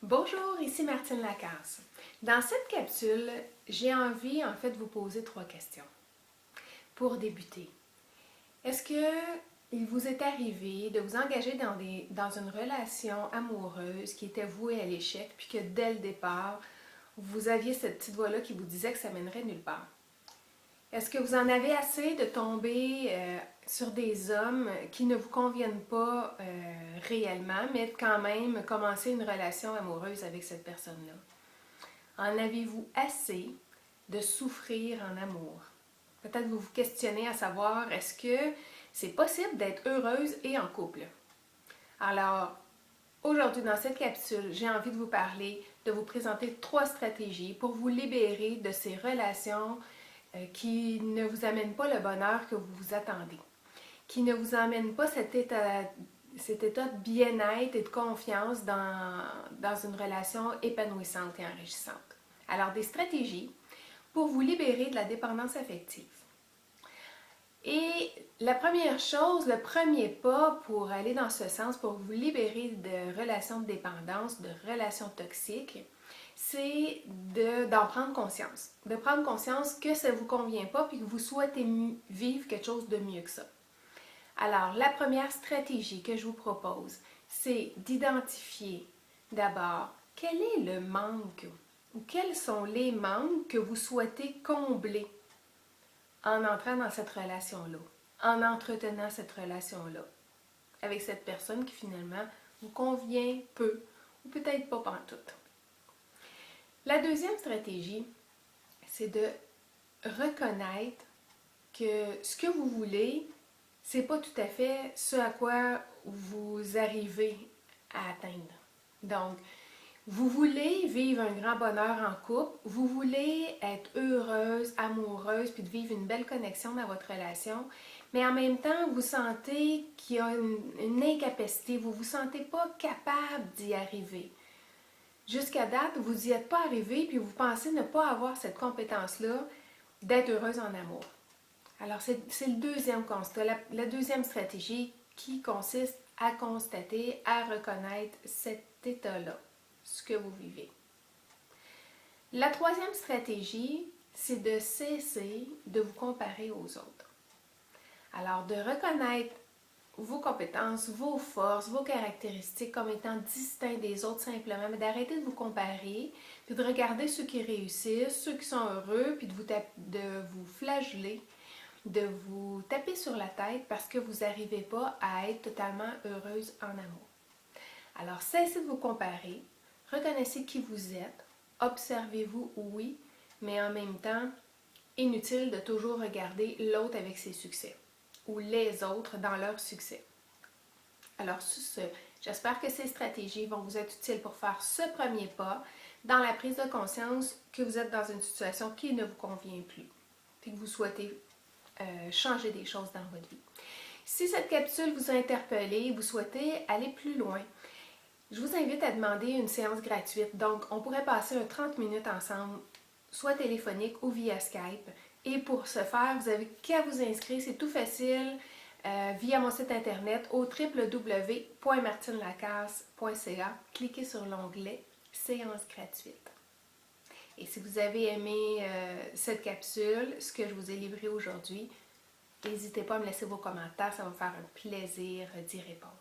Bonjour, ici Martine Lacasse. Dans cette capsule, j'ai envie de vous poser 3 questions. Pour débuter, est-ce que il vous est arrivé de vous engager dans une relation amoureuse qui était vouée à l'échec, puis que dès le départ, vous aviez cette petite voix-là qui vous disait que ça mènerait nulle part? Est-ce que vous en avez assez de tomber sur des hommes qui ne vous conviennent pas réellement, mais de quand même commencer une relation amoureuse avec cette personne-là? En avez-vous assez de souffrir en amour? Peut-être vous vous questionnez à savoir, est-ce que c'est possible d'être heureuse et en couple? Alors, aujourd'hui, dans cette capsule, j'ai envie de vous parler, de vous présenter 3 stratégies pour vous libérer de ces relations qui ne vous amènent pas le bonheur que vous vous attendez, qui ne vous amènent pas cet état de bien-être et de confiance dans une relation épanouissante et enrichissante. Alors, des stratégies pour vous libérer de la dépendance affective. Et la première chose, le premier pas pour aller dans ce sens, pour vous libérer de relations de dépendance, de relations toxiques, c'est d'en prendre conscience. De prendre conscience que ça ne vous convient pas puis que vous souhaitez vivre quelque chose de mieux que ça. Alors, la première stratégie que je vous propose, c'est d'identifier d'abord quel est le manque ou quels sont les manques que vous souhaitez combler en entrant dans cette relation-là, en entretenant cette relation-là, avec cette personne qui finalement vous convient peu ou peut-être pas pantoute. La deuxième stratégie, c'est de reconnaître que ce que vous voulez, c'est pas tout à fait ce à quoi vous arrivez à atteindre. Donc, vous voulez vivre un grand bonheur en couple, vous voulez être heureuse, amoureuse, puis de vivre une belle connexion dans votre relation, mais en même temps, vous sentez qu'il y a une incapacité, vous ne vous sentez pas capable d'y arriver. Jusqu'à date, vous n'y êtes pas arrivé, puis vous pensez ne pas avoir cette compétence-là d'être heureuse en amour. Alors, c'est le deuxième constat, la deuxième stratégie qui consiste à constater, à reconnaître cet état-là, ce que vous vivez. La troisième stratégie, c'est de cesser de vous comparer aux autres. Alors, de reconnaître vos compétences, vos forces, vos caractéristiques comme étant distincts des autres simplement, mais d'arrêter de vous comparer, puis de regarder ceux qui réussissent, ceux qui sont heureux, puis de vous flageller, de vous taper sur la tête parce que vous n'arrivez pas à être totalement heureuse en amour. Alors, cessez de vous comparer, reconnaissez qui vous êtes, observez-vous, oui, mais en même temps, inutile de toujours regarder l'autre avec ses succès ou les autres dans leur succès. Alors, sur ce, j'espère que ces stratégies vont vous être utiles pour faire ce premier pas dans la prise de conscience que vous êtes dans une situation qui ne vous convient plus, puis que vous souhaitez changer des choses dans votre vie. Si cette capsule vous a interpellé, vous souhaitez aller plus loin, je vous invite à demander une séance gratuite. Donc, on pourrait passer un 30 minutes ensemble, soit téléphonique ou via Skype. Et pour ce faire, vous n'avez qu'à vous inscrire, c'est tout facile, via mon site internet au www.martinelacasse.ca. Cliquez sur l'onglet Séance gratuite. Et si vous avez aimé cette capsule, ce que je vous ai livré aujourd'hui, n'hésitez pas à me laisser vos commentaires, ça va me faire un plaisir d'y répondre.